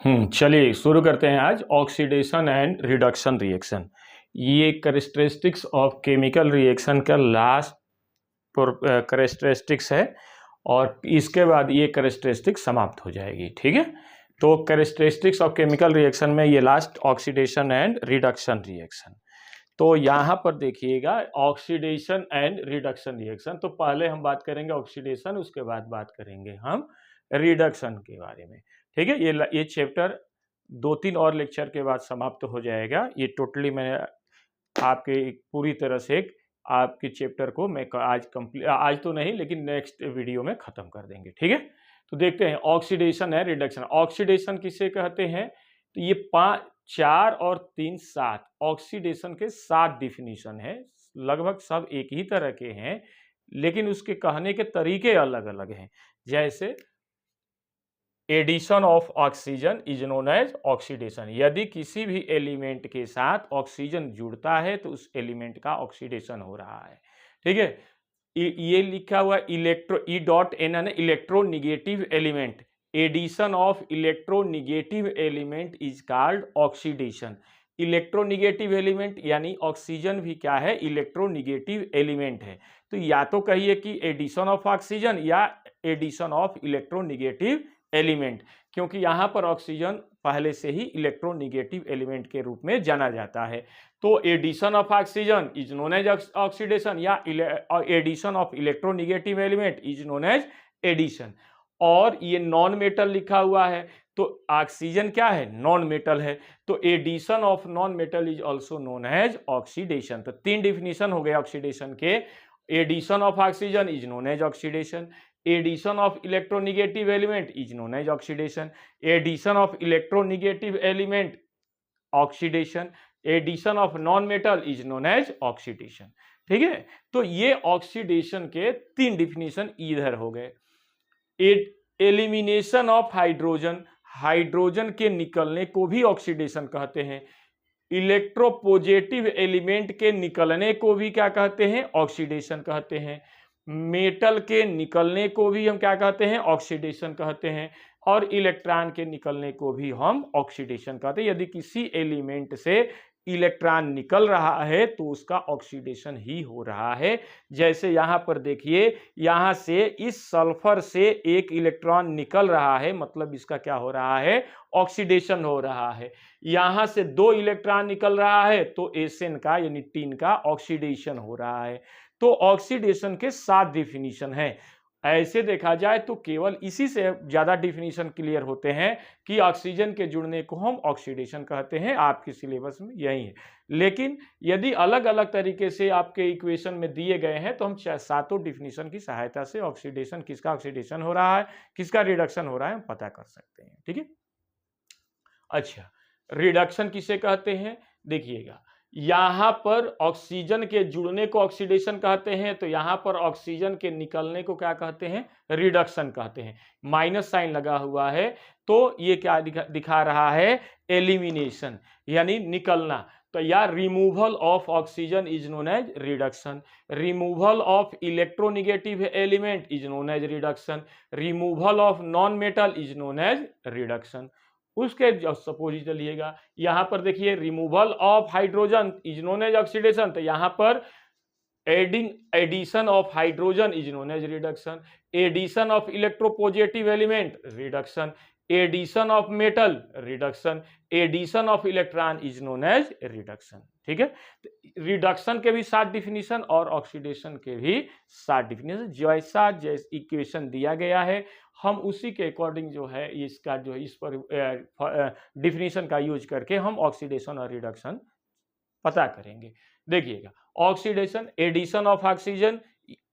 चलिए शुरू करते हैं आज ऑक्सीडेशन एंड रिडक्शन रिएक्शन। ये कैरेक्टरिस्टिक्स ऑफ केमिकल रिएक्शन का लास्ट कैरेक्टरिस्टिक्स है और इसके बाद ये कैरेक्टरिस्टिक्स समाप्त हो जाएगी। ठीक है, तो कैरेक्टरिस्टिक्स ऑफ केमिकल रिएक्शन में ये last oxidation and reduction reaction. तो यहाँ पर देखिएगा ऑक्सीडेशन एंड रिडक्शन रिएक्शन। तो पहले हम बात करेंगे ऑक्सीडेशन, उसके बाद बात करेंगे हम रिडक्शन के बारे में। ठीक है, ये चैप्टर 2-3 और लेक्चर के बाद समाप्त हो जाएगा। ये टोटली मैं आपके पूरी तरह से आपके चैप्टर को मैं आज तो नहीं लेकिन नेक्स्ट वीडियो में खत्म कर देंगे। ठीक है, तो देखते हैं ऑक्सीडेशन है रिडक्शन। ऑक्सीडेशन किसे कहते हैं? तो ये 5, 4 और 3, 7 ऑक्सीडेशन के 7 डिफिनीशन है। लगभग सब एक ही तरह के हैं लेकिन उसके कहने के तरीके अलग अलग हैं। जैसे addition of oxygen is known as oxidation. यदि किसी भी एलिमेंट के साथ ऑक्सीजन जुड़ता है तो उस एलिमेंट का ऑक्सीडेशन हो रहा है। ठीक है, ये लिखा हुआ E.N electronegative element. Addition of electronegative element is called oxidation. Electronegative element यानी ऑक्सीजन भी क्या है? इलेक्ट्रोनिगेटिव एलिमेंट है। तो या तो कहिए कि एडिशन ऑफ ऑक्सीजन या एडिशन ऑफ इलेक्ट्रोनिगेटिव एलिमेंट, क्योंकि यहां पर ऑक्सीजन पहले से ही इलेक्ट्रोनिगेटिव एलिमेंट के रूप में जाना जाता है। तो addition of oxygen is known as oxidation या addition of electronegative element is known as addition. और ये नॉन मेटल लिखा हुआ है तो ऑक्सीजन क्या है? नॉन मेटल है, तो addition of non metal is also known as oxidation. तो 3 डिफिनीशन हो गए ऑक्सीडेशन के। Addition of oxygen is known as oxidation, addition of electronegative element is known as oxidation, addition of electronegative element oxidation, addition of non metal is known as oxidation. ठीक है, तो ये oxidation के 3 definition इधर हो गए। Elimination of hydrogen, hydrogen के निकलने को भी ऑक्सीडेशन कहते हैं। इलेक्ट्रोपॉजिटिव एलिमेंट के निकलने को भी क्या कहते हैं? ऑक्सीडेशन कहते हैं। मेटल के निकलने को भी हम क्या कहते हैं? ऑक्सीडेशन कहते हैं। और इलेक्ट्रॉन के निकलने को भी हम ऑक्सीडेशन कहते हैं। यदि किसी एलिमेंट से इलेक्ट्रॉन निकल रहा है तो उसका ऑक्सीडेशन ही हो रहा है। जैसे यहां पर देखिए, यहां से इस सल्फर से एक इलेक्ट्रॉन निकल रहा है, मतलब इसका क्या हो रहा है? ऑक्सीडेशन हो रहा है। यहां से 2 इलेक्ट्रॉन निकल रहा है तो एसएन का यानी टीन का ऑक्सीडेशन हो रहा है। तो ऑक्सीडेशन के 7 डिफिनीशन है। ऐसे देखा जाए तो केवल इसी से ज्यादा डिफिनीशन क्लियर होते हैं कि ऑक्सीजन के जुड़ने को हम ऑक्सीडेशन कहते हैं। आपके सिलेबस में यही है, लेकिन यदि अलग अलग तरीके से आपके इक्वेशन में दिए गए हैं तो हम 7 डिफिनीशन की सहायता से ऑक्सीडेशन, किसका ऑक्सीडेशन हो रहा है, किसका रिडक्शन हो रहा है, हम पता कर सकते हैं। ठीक है, अच्छा, रिडक्शन किसे कहते हैं? देखिएगा, यहां पर ऑक्सीजन के जुड़ने को ऑक्सीडेशन कहते हैं, तो यहां पर ऑक्सीजन के निकलने को क्या कहते हैं? रिडक्शन कहते हैं। माइनस साइन लगा हुआ है तो ये क्या दिखा रहा है? एलिमिनेशन यानी निकलना। तो या removal of oxygen is known as reduction, removal of electronegative element is known as reduction, removal of non metal is known as reduction. उसके सपोज चलिएगा, यहां पर देखिए removal of hydrogen is known as oxidation, तो यहां पर addition of hydrogen is known as reduction, addition of electropositive element reduction, addition of metal reduction, addition of electron is known as reduction. ठीक है, reduction के भी 7 definition और oxidation के भी 7 डिफिनीशन। जैसा इक्वेशन दिया गया है हम उसी के अकॉर्डिंग जो है इसका जो इस पर डिफिनीशन का यूज करके हम ऑक्सीडेशन और रिडक्शन पता करेंगे। देखिएगा, oxidation, addition of oxygen,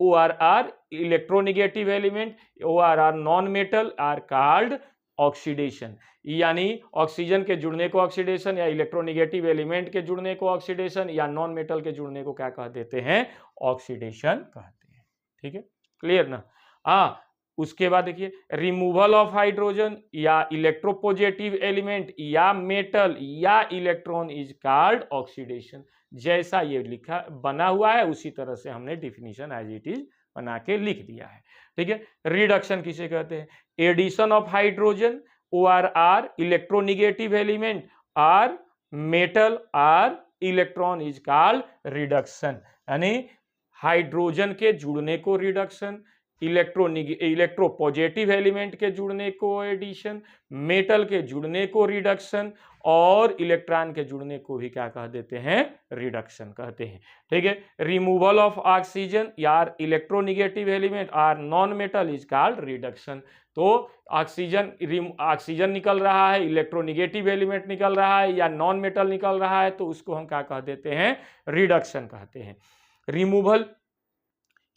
ORR electronegative element, ORR non metal are called oxidation. यानी ऑक्सीजन के जुड़ने को ऑक्सीडेशन या इलेक्ट्रोनिगेटिव एलिमेंट के जुड़ने को ऑक्सीडेशन या नॉन मेटल के जुड़ने को क्या कह देते हैं? ऑक्सीडेशन कहते हैं। ठीक है, क्लियर ना? हाँ, उसके बाद देखिए, रिमूवल ऑफ हाइड्रोजन या इलेक्ट्रोपॉजिटिव एलिमेंट या मेटल या इलेक्ट्रॉन इज कॉल्ड ऑक्सीडेशन। जैसा ये लिखा बना हुआ है उसी तरह से हमने डिफिनीशन एज इट इज बना के लिख दिया है। ठीक है, रिडक्शन किसे कहते हैं? Addition of hydrogen OR are electronegative element or metal or electron is called reduction। यानी हाइड्रोजन के जुड़ने को रिडक्शन, इलेक्ट्रो पॉजिटिव एलिमेंट के जुड़ने को एडिशन, मेटल के जुड़ने को रिडक्शन और इलेक्ट्रॉन के जुड़ने को भी क्या कह देते हैं, रिडक्शन कहते हैं। ठीक है, रिमूवल ऑफ ऑक्सीजन यार electronegative element or non metal is called reduction. तो ऑक्सीजन निकल रहा है, इलेक्ट्रोनिगेटिव एलिमेंट निकल रहा है या नॉन मेटल निकल रहा है तो उसको हम क्या कह देते हैं, रिडक्शन कहते हैं। रिमूवल,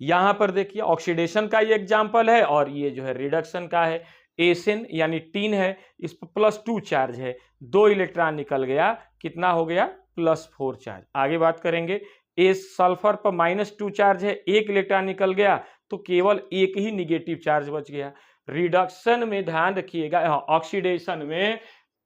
यहां पर देखिए ऑक्सीडेशन का ये एग्जांपल है और ये जो है रिडक्शन का है। एसिन यानी टीन है, इस पर +2 चार्ज है, 2 इलेक्ट्रॉन निकल गया, कितना हो गया, +4 चार्ज। आगे बात करेंगे, इस सल्फर पर -2 चार्ज है, 1 इलेक्ट्रॉन निकल गया तो केवल एक ही निगेटिव चार्ज बच गया। रिडक्शन में ध्यान रखिएगा, ऑक्सीडेशन में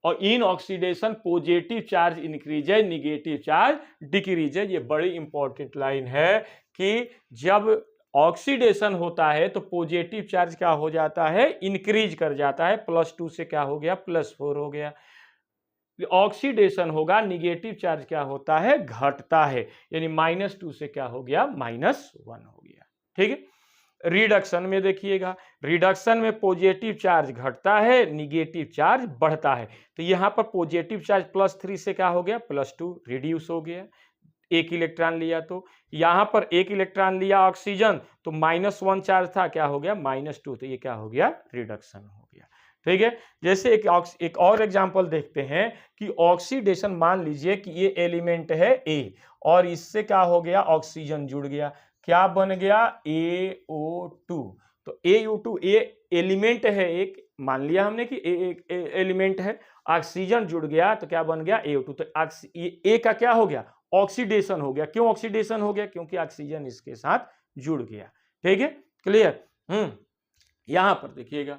और in oxidation positive charge increase है, निगेटिव चार्ज डिक्रीज है। ये बड़ी इंपॉर्टेंट लाइन है कि जब ऑक्सीडेशन होता है तो पॉजिटिव चार्ज क्या हो जाता है, इंक्रीज कर जाता है, +2 से क्या हो गया, +4 हो गया। ऑक्सीडेशन होगा, निगेटिव चार्ज क्या होता है, घटता है, यानी -2 से क्या हो गया, -1 हो गया। ठीक है, रिडक्शन में देखिएगा, रिडक्शन में पॉजिटिव चार्ज घटता है, निगेटिव चार्ज बढ़ता है। तो यहां पर पॉजिटिव चार्ज +3 से क्या हो गया, +2 रिड्यूस हो गया, 1 इलेक्ट्रॉन लिया। तो यहां पर 1 इलेक्ट्रॉन लिया ऑक्सीजन तो -1 चार्ज था, क्या हो गया, -2, तो ये क्या हो गया, रिडक्शन हो गया। ठीक है, जैसे एक और एग्जांपल देखते हैं कि ऑक्सीडेशन, मान लीजिए कि ये एलिमेंट है A और इससे क्या हो गया, ऑक्सीजन जुड़ गया, क्या बन गया, AO2। तो AO2 एलिमेंट है एक, मान लिया हमने कि एक एलिमेंट है, ऑक्सीजन जुड़ गया तो क्या बन गया, AO2। तो A का क्या हो गया, ऑक्सीडेशन हो गया। क्यों ऑक्सीडेशन हो गया, क्योंकि ऑक्सीजन इसके साथ जुड़ गया। ठीक है, क्लियर। यहां पर देखिएगा,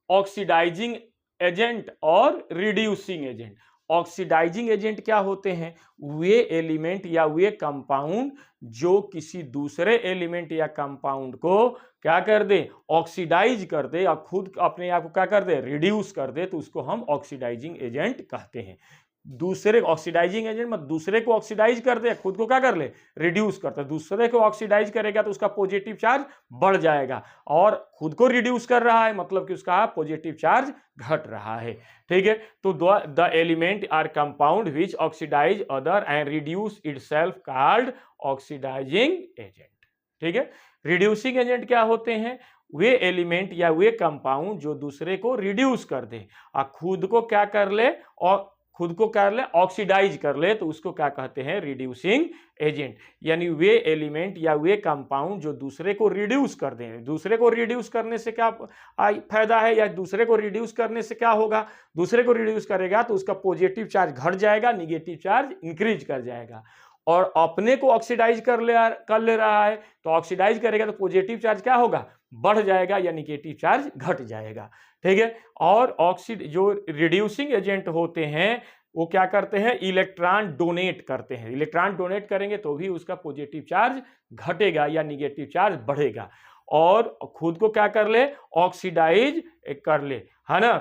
ऑक्सीडाइजिंग एजेंट और रिड्यूसिंग एजेंट। ऑक्सीडाइजिंग एजेंट क्या होते हैं, वे एलिमेंट या वे कंपाउंड जो किसी दूसरे एलिमेंट या कंपाउंड को क्या कर दे, ऑक्सीडाइज कर दे और खुद अपने आप को क्या कर दे, रिड्यूस कर दे, तो उसको हम ऑक्सीडाइजिंग एजेंट कहते हैं। दूसरे ऑक्सीडाइजिंग एजेंट मतलब दूसरे को ऑक्सीडाइज कर दे, खुद को क्या कर ले, रिड्यूस करता है। दूसरे को ऑक्सीडाइज करेगा तो उसका पॉजिटिव चार्ज बढ़ जाएगा और खुद को रिड्यूस कर रहा है मतलब कि उसका पॉजिटिव चार्ज घट रहा है। ठीक है, तो the element or compound which oxidise other and reduce itself called oxidising agent. ठीक है, रिड्यूसिंग एजेंट क्या होते हैं, वे एलिमेंट या वे कंपाउंड जो दूसरे को रिड्यूस कर दे और खुद को क्या कर ले, और खुद को क्या कर ले, ऑक्सीडाइज कर ले, तो उसको क्या कहते हैं, रिड्यूसिंग एजेंट। यानी वे एलिमेंट या वे कंपाउंड जो दूसरे को रिड्यूस कर दें। दूसरे को रिड्यूस करने से क्या फायदा है, या दूसरे को रिड्यूस करने से क्या होगा, दूसरे को रिड्यूस करेगा तो उसका पॉजिटिव चार्ज घट जाएगा, निगेटिव चार्ज इंक्रीज कर जाएगा। और अपने को ऑक्सीडाइज कर ले रहा है तो ऑक्सीडाइज करेगा तो पॉजिटिव चार्ज क्या होगा, बढ़ जाएगा या निगेटिव चार्ज घट जाएगा। ठीक है, और जो रिड्यूसिंग एजेंट होते हैं वो क्या करते हैं, इलेक्ट्रॉन डोनेट करते हैं। इलेक्ट्रॉन डोनेट करेंगे तो भी उसका पॉजिटिव चार्ज घटेगा या निगेटिव चार्ज बढ़ेगा। और खुद को क्या कर ले, ऑक्सीडाइज कर ले, है ना।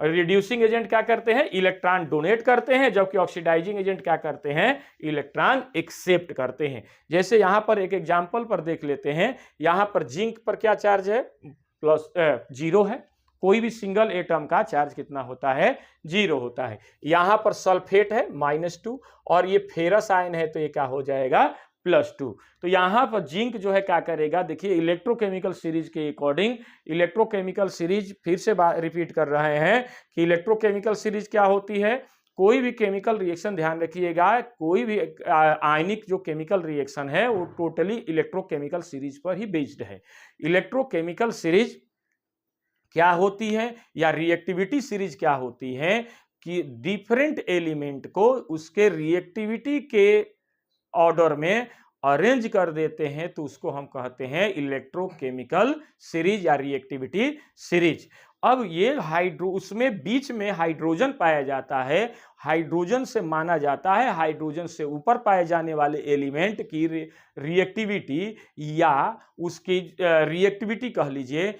रिड्यूसिंग एजेंट क्या करते हैं, इलेक्ट्रॉन डोनेट करते हैं, जबकि ऑक्सीडाइजिंग एजेंट क्या करते हैं, इलेक्ट्रॉन एक्सेप्ट करते हैं। जैसे यहां पर एक एग्जांपल पर देख लेते हैं, यहां पर जिंक पर क्या चार्ज है, +0 है। कोई भी सिंगल एटम का चार्ज कितना होता है, 0 होता है। यहां पर सल्फेट है -2 और ये फेरस आयन है तो ये क्या हो जाएगा, +2। तो यहां पर जिंक जो है क्या करेगा, देखिए इलेक्ट्रोकेमिकल सीरीज के अकॉर्डिंग, इलेक्ट्रोकेमिकल सीरीज फिर से रिपीट कर रहे हैं कि इलेक्ट्रोकेमिकल सीरीज क्या होती है, कोई भी केमिकल रिएक्शन, ध्यान रखिएगा, कोई भी आयनिक जो केमिकल रिएक्शन है वो टोटली इलेक्ट्रोकेमिकल सीरीज पर ही बेस्ड है। इलेक्ट्रोकेमिकल सीरीज क्या होती है या रिएक्टिविटी सीरीज क्या होती है कि डिफरेंट एलिमेंट को उसके रिएक्टिविटी के ऑर्डर में अरेंज कर देते हैं तो उसको हम कहते हैं इलेक्ट्रोकेमिकल सीरीज या रिएक्टिविटी सीरीज। अब ये उसमें बीच में हाइड्रोजन पाया जाता है, हाइड्रोजन से माना जाता है हाइड्रोजन से ऊपर पाए जाने वाले एलिमेंट की रिएक्टिविटी या उसकी रिएक्टिविटी कह लीजिए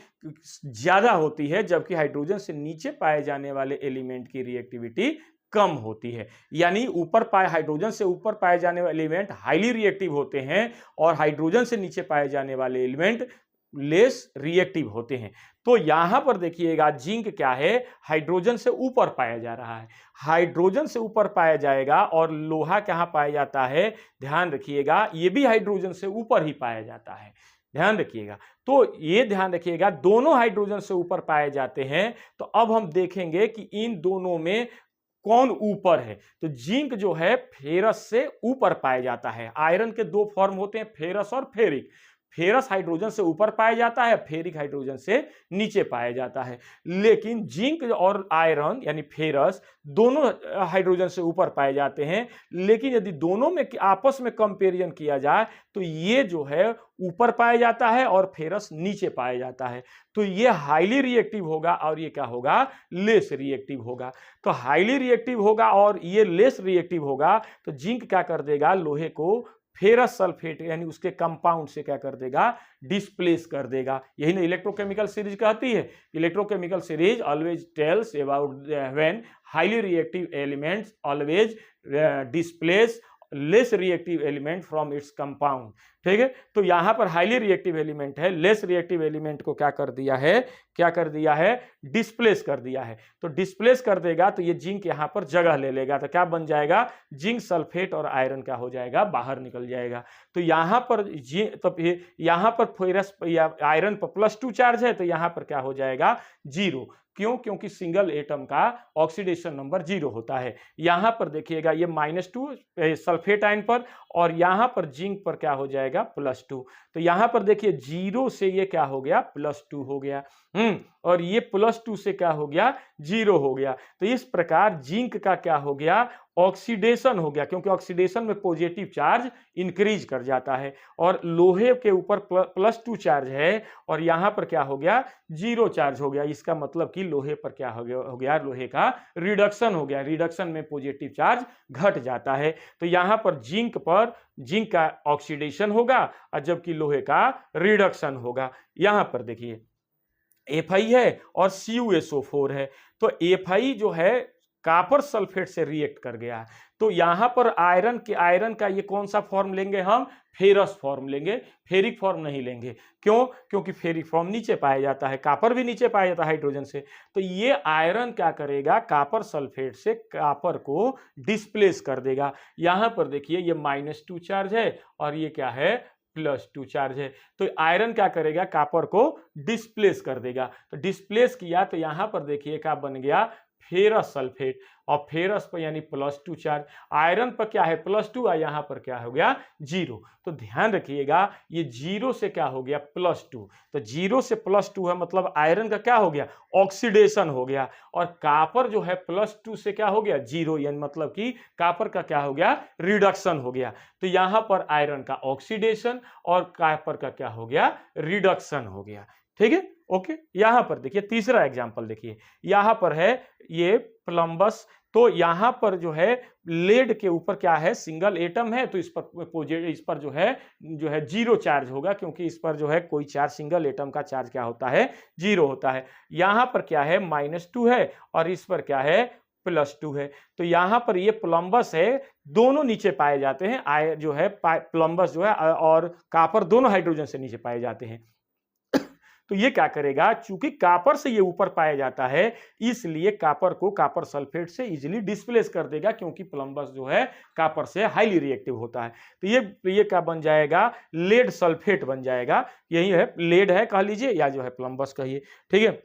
ज्यादा होती है, जबकि हाइड्रोजन से नीचे पाए जाने वाले एलिमेंट की रिएक्टिविटी कम होती है। यानी हाइड्रोजन से ऊपर पाए जाने वाले एलिमेंट हाईली रिएक्टिव होते हैं और हाइड्रोजन से नीचे पाए जाने वाले एलिमेंट लेस रिएक्टिव होते हैं। तो यहां पर देखिएगा जिंक क्या है, हाइड्रोजन से ऊपर पाया जा रहा है, हाइड्रोजन से ऊपर पाया जाएगा, और लोहा कहां पाया जाता है, ध्यान रखिएगा ये भी हाइड्रोजन से ऊपर ही पाया जाता है, ध्यान रखिएगा। तो ये ध्यान रखिएगा दोनों हाइड्रोजन से ऊपर पाए जाते हैं। तो अब हम देखेंगे कि इन दोनों में कौन ऊपर है। तो जिंक जो है फेरस से ऊपर पाया जाता है। आयरन के दो फॉर्म होते हैं, फेरस और फेरिक। फेरस हाइड्रोजन से ऊपर पाया जाता है, फेरिक हाइड्रोजन से नीचे पाया जाता है। लेकिन जिंक और आयरन यानी फेरस दोनों हाइड्रोजन से ऊपर पाए जाते हैं, लेकिन यदि दोनों में आपस में कंपेरिजन किया जाए तो ये जो है ऊपर पाया जाता है और फेरस नीचे पाया जाता है। तो ये हाईली रिएक्टिव होगा और ये क्या होगा, लेस रिएक्टिव होगा। तो हाईली रिएक्टिव होगा और ये लेस रिएक्टिव होगा। तो जिंक क्या कर देगा, लोहे को फेरस सल्फेट यानी उसके कंपाउंड से क्या कर देगा, डिस्प्लेस कर देगा। यही ना इलेक्ट्रोकेमिकल सीरीज कहती है। Electrochemical series always tells about when highly reactive elements always displace less reactive element from its compound. ठीक है, तो यहां पर हाईली रिएक्टिव एलिमेंट है, लेस रिएक्टिव एलिमेंट को क्या कर दिया है, डिस्प्लेस कर दिया है। तो डिस्प्लेस कर देगा तो ये जिंक यहां पर जगह ले लेगा। तो क्या बन जाएगा, जिंक सल्फेट और आयरन क्या हो जाएगा, बाहर निकल जाएगा। तो यहां पर यहां पर फेरस या आयरन पर +2 चार्ज है, तो यहां पर क्या हो जाएगा, 0। क्यों, क्योंकि सिंगल एटम का ऑक्सीडेशन नंबर 0 होता है। यहां पर देखिएगा ये -2 सल्फेट आयन पर, और यहां पर जिंक पर क्या हो जाएगा, +2। तो यहां पर देखिए 0 से ये क्या हो गया, +2 हो गया। और ये +2 से क्या हो गया, 0 हो गया। तो इस प्रकार जिंक का क्या हो गया, ऑक्सीडेशन हो गया, क्योंकि ऑक्सीडेशन में पॉजिटिव चार्ज इंक्रीज कर जाता है। और लोहे के ऊपर +2 चार्ज है और यहां पर क्या हो गया, 0 चार्ज हो गया। इसका मतलब कि लोहे पर क्या हो गया, लोहे का रिडक्शन हो गया। रिडक्शन में पॉजिटिव चार्ज घट जाता है। तो यहां पर जिंक का ऑक्सीडेशन होगा और जबकि लोहे का रिडक्शन होगा। यहां पर देखिए Fi है और CuSO4 है। तो Fi जो है कॉपर सल्फेट से रिएक्ट कर गया है। तो यहां पर आयरन का ये कौन सा फॉर्म लेंगे, हम फेरस फॉर्म लेंगे, फेरिक फॉर्म नहीं लेंगे। क्यों, क्योंकि फेरिक फॉर्म नीचे पाया जाता है, कॉपर भी नीचे पाया जाता है हाइड्रोजन से। तो ये आयरन क्या करेगा, कॉपर सल्फेट से कॉपर को डिस्प्लेस कर देगा। यहां पर देखिए ये -2 चार्ज है और ये क्या है, +2 चार्ज है। तो आयरन क्या करेगा, कॉपर को डिस्प्लेस कर देगा। तो डिस्प्लेस किया तो यहां पर देखिए क्या बन गया, फेरस सल्फेट। और फेरस पर यानी +2 चार्ज, आयरन पर क्या है, +2, और यहां पर क्या हो गया, 0। तो ध्यान रखिएगा ये 0 से क्या हो गया, +2। तो 0 से +2 है, मतलब आयरन का क्या हो गया, ऑक्सीडेशन हो गया। और कॉपर जो है +2 से क्या हो गया, 0, यानी मतलब कि कॉपर का क्या हो गया, रिडक्शन हो गया। तो यहां पर आयरन का ऑक्सीडेशन और कॉपर का क्या हो गया, रिडक्शन हो गया। ठीक है, ओके। यहां पर देखिए तीसरा एग्जांपल देखिए, यहां पर है ये प्लम्बस। तो यहां पर जो है लेड के ऊपर क्या है, सिंगल एटम है, तो इस पर जो है 0 चार्ज होगा, क्योंकि इस पर जो है कोई चार्ज, सिंगल एटम का चार्ज क्या होता है, 0 होता है। यहां पर क्या है, -2 है और इस पर क्या है, +2 है। तो यहां पर ये प्लम्बस है, दोनों नीचे पाए जाते हैं। जो है प्लम्बस जो है और कॉपर दोनों हाइड्रोजन से नीचे पाए जाते हैं। तो ये क्या करेगा, चूंकि कॉपर से ये ऊपर पाया जाता है, इसलिए कॉपर को कॉपर सल्फेट से इजीली डिस्प्लेस कर देगा, क्योंकि प्लम्बस जो है कॉपर से हाईली रिएक्टिव होता है। तो ये क्या बन जाएगा, लेड सल्फेट बन जाएगा। यही है, लेड है कह लीजिए या जो है प्लम्बस कहिए। ठीक है,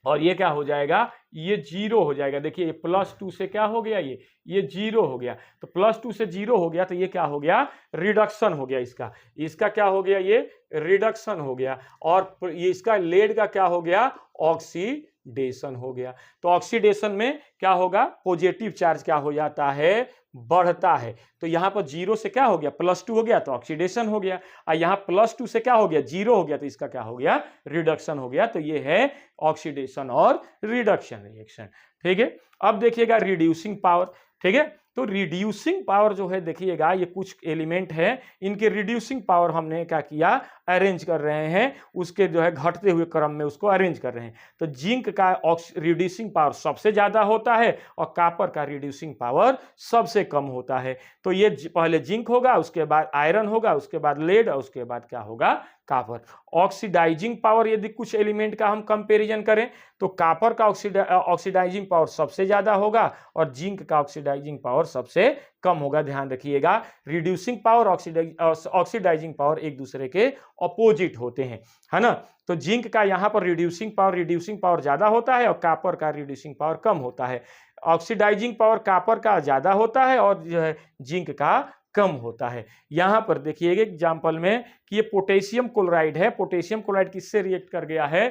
और ये क्या हो जाएगा, ये 0 हो जाएगा। देखिए ये +2 से क्या हो गया, ये 0 हो गया। तो +2 से 0 हो गया, तो ये क्या हो गया, रिडक्शन हो गया। इसका क्या हो गया, ये रिडक्शन हो गया। और ये इसका लेड का क्या हो गया, ऑक्सीडेशन ऑक्सीडेशन हो गया। तो ऑक्सीडेशन में क्या होगा, पॉजिटिव चार्ज क्या हो जाता है, बढ़ता है। तो यहां पर 0 से क्या हो गया, +2 हो गया तो ऑक्सीडेशन हो गया, और यहां +2 से क्या हो गया, 0 हो गया तो इसका क्या हो गया, रिडक्शन हो गया। तो ये है ऑक्सीडेशन और रिडक्शन रिएक्शन। ठीक है, अब देखिएगा रिड्यूसिंग पावर। ठीक है, तो रिड्यूसिंग पावर जो है देखिएगा, ये कुछ एलिमेंट है, इनके रिड्यूसिंग पावर हमने क्या किया, अरेंज कर रहे हैं, उसके जो है घटते हुए क्रम में उसको अरेंज कर रहे हैं। तो जिंक का रिड्यूसिंग पावर सबसे ज्यादा होता है और कॉपर का रिड्यूसिंग पावर सबसे कम होता है। तो ये पहले जिंक होगा, उसके बाद आयरन होगा, उसके बाद लेड, और उसके बाद क्या होगा, कॉपर। ऑक्सीडाइजिंग पावर यदि कुछ एलिमेंट का हम कंपैरिजन करें तो कॉपर का ऑक्सीडाइजिंग पावर सबसे ज्यादा होगा और जिंक का ऑक्सीडाइजिंग पावर सबसे कम होगा। ध्यान रखिएगा, रिड्यूसिंग पावर ऑक्सीडाइजिंग पावर एक दूसरे के अपोजिट होते हैं, है ना। तो जिंक का यहां पर रिड्यूसिंग पावर ज्यादा होता है और कॉपर का रिड्यूसिंग पावर कम होता है। ऑक्सीडाइजिंग पावर कॉपर का ज्यादा होता है और जो है जिंक का कम होता है। यहां पर देखिएगा एग्जांपल में कि ये पोटेशियम क्लोराइड है। पोटेशियम क्लोराइड किससे रिएक्ट कर गया है,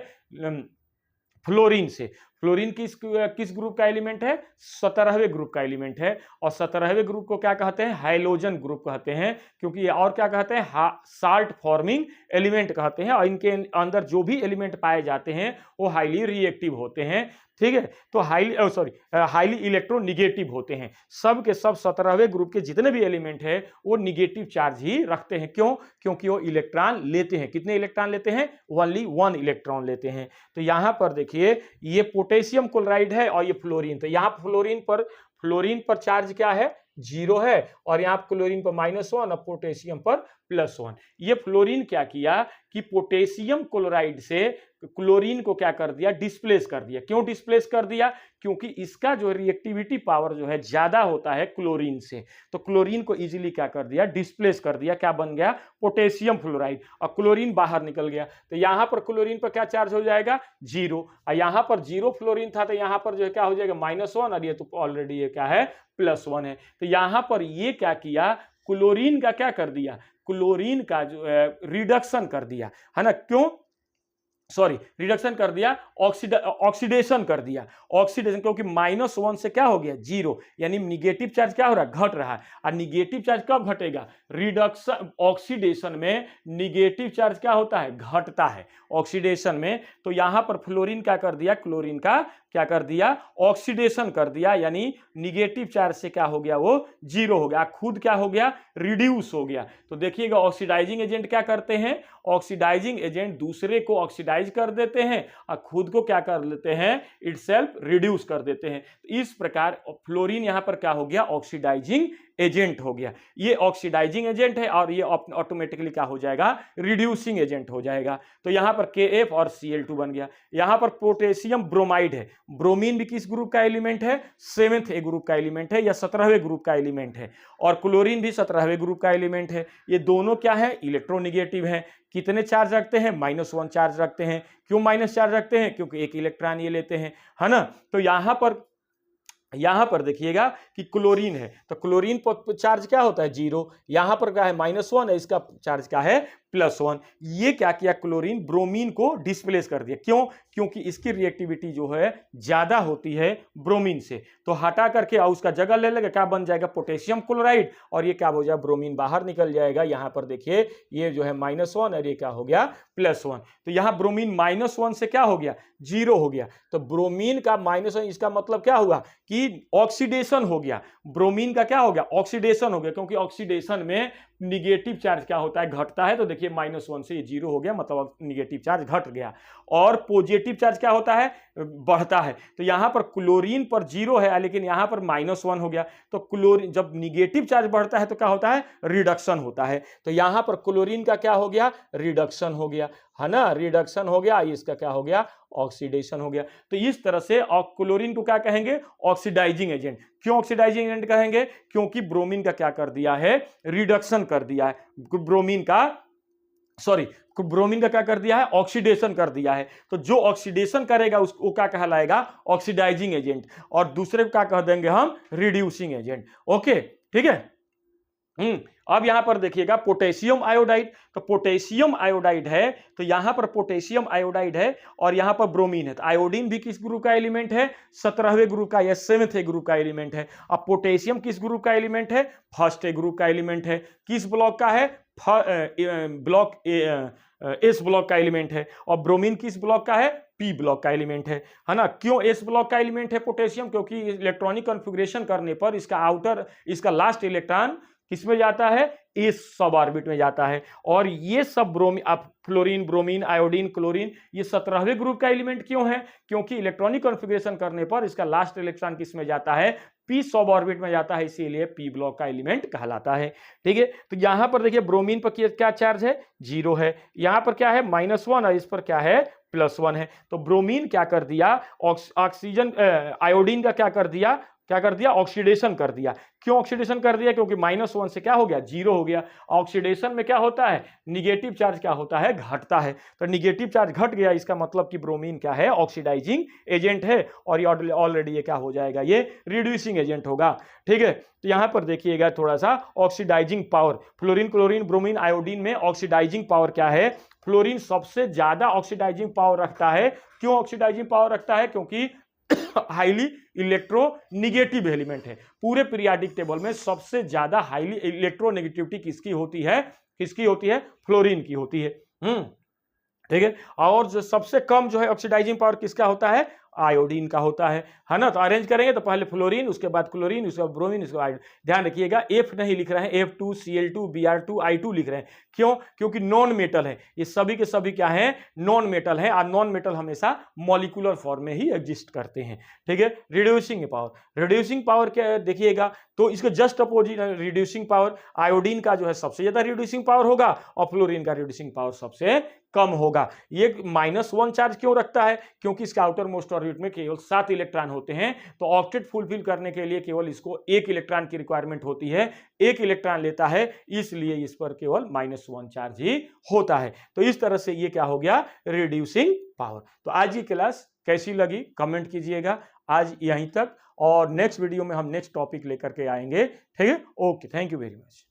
फ्लोरीन से। फ्लोरीन किस ग्रुप का एलिमेंट है, 17वें ग्रुप का एलिमेंट है। और 17वें ग्रुप को क्या कहते हैं, हाइलोजन ग्रुप कहते हैं, क्योंकि ये और क्या कहते हैं, साल्ट फॉर्मिंग एलिमेंट कहते हैं। और इनके अंदर जो भी एलिमेंट पाए जाते हैं वो हाईली रिएक्टिव होते हैं। ठीक है, तो हाईली इलेक्ट्रोनिगेटिव होते हैं। सब के सब 17वें ग्रुप के जितने भी एलिमेंट है वो निगेटिव चार्ज ही रखते हैं। क्यों, क्योंकि वो इलेक्ट्रॉन लेते हैं। कितने इलेक्ट्रॉन लेते हैं, ओनली 1 इलेक्ट्रॉन लेते हैं। तो यहां पर देखिए ये पोटेशियम क्लोराइड है और ये फ्लोरीन। तो यहां फ्लोरीन पर चार्ज क्या है, 0 है, और यहां क्लोरीन पर -1 और पोटेशियम पर +1। ये फ्लोरीन क्या किया कि पोटेशियम क्लोराइड से क्लोरीन को क्या कर दिया, डिस्प्लेस कर दिया। क्यों डिस्प्लेस कर दिया, क्योंकि इसका जो रिएक्टिविटी पावर जो है ज्यादा होता है क्लोरीन से। तो क्लोरीन को इजीली क्या कर दिया, डिस्प्लेस कर दिया। क्या बन गया, पोटेशियम फ्लोराइड, और क्लोरीन बाहर निकल गया। तो यहां पर क्लोरीन पर क्या चार्ज हो जाएगा, 0, और यहां पर 0 फ्लोरीन था तो यहां पर जो है क्या हो जाएगा, -1, और ये तो ऑलरेडी ये क्या है, +1 है। तो यहां पर ये क्या किया, क्लोरीन का क्या कर दिया, क्लोरीन का जो रिडक्शन कर दिया, है ना। क्यों, रिडक्शन कर दिया, ऑक्सीडेशन कर दिया। ऑक्सीडेशन, क्योंकि -1 से क्या हो गया, 0, यानी निगेटिव चार्ज क्या हो रहा है, घट रहा है। और निगेटिव चार्ज कब घटेगा, रिडक्शन, ऑक्सीडेशन में निगेटिव चार्ज क्या होता है, घटता है ऑक्सीडेशन में। तो यहां पर फ्लोरीन क्या कर दिया, क्लोरीन का क्या कर दिया, ऑक्सीडेशन कर दिया, यानी निगेटिव चार्ज से क्या हो गया, वो 0 हो गया, खुद क्या हो गया, रिड्यूस हो गया। तो देखिएगा ऑक्सीडाइजिंग एजेंट क्या करते हैं, ऑक्सीडाइजिंग एजेंट दूसरे को ऑक्सीडाइज कर देते हैं और खुद को क्या कर लेते हैं, इटसेल्फ रिड्यूस कर देते हैं। तो इस प्रकार फ्लोरीन यहां पर क्या हो गया, ऑक्सीडाइजिंग एजेंट हो गया। ये ऑक्सीडाइजिंग एजेंट है और ये ऑटोमेटिकली क्या हो जाएगा, रिड्यूसिंग एजेंट हो जाएगा। तो यहां पर KF और Cl2 बन गया। यहां पर पोटेशियम ब्रोमाइड है। ब्रोमीन भी किस ग्रुप का एलिमेंट है, 7th ग्रुप का एलिमेंट है या 17वें ग्रुप का एलिमेंट है। और क्लोरीन भी 17वें ग्रुप का एलिमेंट है। ये दोनों क्या है, इलेक्ट्रोनिगेटिव है। कितने चार्ज रखते हैं, -1 चार्ज रखते हैं। क्यों माइनस चार्ज रखते हैं, क्योंकि एक इलेक्ट्रॉन ये लेते हैं, है ना। तो यहां पर देखिएगा कि क्लोरीन है, तो क्लोरीन पर चार्ज क्या होता है, 0। यहां पर क्या है, -1 है, इसका चार्ज क्या है, +1। ये क्या किया, क्लोरीन ब्रोमीन को डिस्प्लेस कर दिया। क्यों, क्योंकि इसकी रिएक्टिविटी जो है ज्यादा होती है ब्रोमीन से। तो हटा करके और उसका जगह ले लेगा, क्या बन जाएगा, पोटेशियम क्लोराइड, और ये क्या हो जाएगा, ब्रोमीन बाहर निकल जाएगा। यहां पर देखिए ये जो है -1 और ये क्या हो गया, +1। तो यहां ब्रोमीन -1 से क्या हो गया, 0 हो गया। तो ब्रोमीन का -1, इसका मतलब क्या हुआ कि ऑक्सीडेशन हो गया। ब्रोमीन का क्या हो गया, ऑक्सीडेशन हो गया, क्योंकि ऑक्सीडेशन में निगेटिव चार्ज क्या होता है, घटता है। तो देखिए -1 से ये 0 हो गया, मतलब निगेटिव चार्ज घट गया। और पॉजिटिव चार्ज क्या होता है, बढ़ता है। तो यहां पर क्लोरीन पर 0 है लेकिन यहां पर -1 हो गया। तो क्लोरीन, जब निगेटिव चार्ज बढ़ता है तो क्या होता है, रिडक्शन होता है। तो यहां पर क्लोरीन का क्या हो गया, रिडक्शन हो गया, है ना, रिडक्शन हो गया। इसका क्या हो गया, ऑक्सीडेशन हो गया। तो इस तरह से क्लोरीन को क्या कहेंगे, ऑक्सीडाइजिंग एजेंट। क्यों ऑक्सीडाइजिंग एजेंट कहेंगे, क्योंकि ब्रोमीन का क्या कर दिया है, रिडक्शन कर दिया है। ब्रोमीन का क्या कर दिया है, ऑक्सीडेशन कर दिया है। तो जो ऑक्सीडेशन करेगा उसको क्या कहलाएगा, ऑक्सीडाइजिंग एजेंट, और दूसरे को क्या कह देंगे हम, रिड्यूसिंग एजेंट। ओके, ठीक है। अब यहां पर देखिएगा पोटेशियम आयोडाइड, तो पोटेशियम आयोडाइड है, तो यहां पर पोटेशियम आयोडाइड है और यहां पर ब्रोमीन है, तो आयोडीन भी किस ग्रुप का एलिमेंट है? 17वें ग्रुप का या 7th ग्रुप का एलिमेंट है। अब पोटेशियम किस ग्रुप का एलिमेंट है? फर्स्ट ग्रुप का एलिमेंट है। किस ब्लॉक का है? ब्लॉक एस ब्लॉक का एलिमेंट है। और ब्रोमीन किस ब्लॉक का है? पी ब्लॉक का एलिमेंट है ना। क्यों एस ब्लॉक का एलिमेंट है पोटेशियम? क्योंकि इलेक्ट्रॉनिक कॉन्फ़िगरेशन करने पर इसका लास्ट इलेक्ट्रॉन किसमें जाता है? एस सब ऑर्बिट में जाता है। और ये सब फ्लोरीन, ब्रोमीन, आयोडीन, क्लोरीन, ये 17वें ग्रुप का एलिमेंट क्यों है? क्योंकि इलेक्ट्रॉनिक कॉन्फ़िगरेशन करने पर इसका लास्ट इलेक्ट्रॉन किसमें जाता है? पी सब ऑर्बिट में जाता है, इसीलिए पी ब्लॉक का एलिमेंट कहलाता है। ठीक है, तो यहां पर देखिए ब्रोमीन पर क्या चार्ज है? 0 है। यहां पर क्या है? -1 और इस पर क्या है? +1 है। तो ब्रोमीन क्या कर दिया? ऑक्सीजन आयोडीन का क्या कर दिया? ऑक्सीडेशन कर दिया। क्यों ऑक्सीडेशन कर दिया? क्योंकि -1 से क्या हो गया? 0 हो गया। ऑक्सीडेशन में क्या होता है? निगेटिव चार्ज क्या होता है? घटता है। तो निगेटिव चार्ज घट गया, इसका मतलब कि ब्रोमीन क्या है? ऑक्सीडाइजिंग एजेंट है। और ये ऑलरेडी ये क्या हो जाएगा? ये रिड्यूसिंग एजेंट होगा। ठीक है, तो यहां पर देखिएगा थोड़ा सा oxidising power, fluorine, chlorine, bromine, iodine में ऑक्सीडाइजिंग पावर क्या है? फ्लोरीन सबसे ज्यादा ऑक्सीडाइजिंग पावर रखता है। क्यों ऑक्सीडाइजिंग पावर रखता है? क्योंकि हाईली इलेक्ट्रोनेगेटिव एलिमेंट है। पूरे पीरियोडिक टेबल में सबसे ज्यादा हाईली इलेक्ट्रोनेगेटिविटी किसकी होती है? फ्लोरीन की होती है। ठीक है, और जो सबसे कम जो है ऑक्सीडाइजिंग पावर किसका होता है? आयोडीन का होता है ना। तो अरेंज करेंगे तो पहले फ्लोरीन, उसके बाद क्लोरीन, उसके बाद ब्रोमीन, उसके बाद ध्यान रखिएगा F नहीं लिख रहे हैं, F2Cl2 Br2 I2 लिख रहे हैं। क्यों? क्योंकि नॉन मेटल है, ये सभी के सभी क्या है? नॉन मेटल है। और नॉन मेटल हमेशा मॉलिक्यूलर फॉर्म में ही एग्जिस्ट करते हैं। ठीक है, रिड्यूसिंग पावर क्या देखिएगा, तो इसके just opposite reducing power, iodine का जो है सबसे ज्यादा रिड्यूसिंग पावर होगा और फ्लोरीन का रिड्यूसिंग पावर सबसे कम होगा। ये -1 चार्ज क्यों रखता है? क्योंकि इसके आउटर मोस्ट ऑर्बिट में केवल 7 इलेक्ट्रॉन होते हैं, तो ऑक्टेट फुलफिल करने के लिए केवल इसको 1 इलेक्ट्रॉन की रिक्वायरमेंट होती है। 1 इलेक्ट्रॉन लेता है, इसलिए इस पर केवल -1 चार्ज ही होता है। तो इस तरह से ये क्या हो गया? Reducing power. तो आज की क्लास कैसी लगी कमेंट कीजिएगा। आज यहीं तक, और नेक्स्ट वीडियो में हम नेक्स्ट टॉपिक लेकर के आएंगे। ठीक है, okay, thank you very much.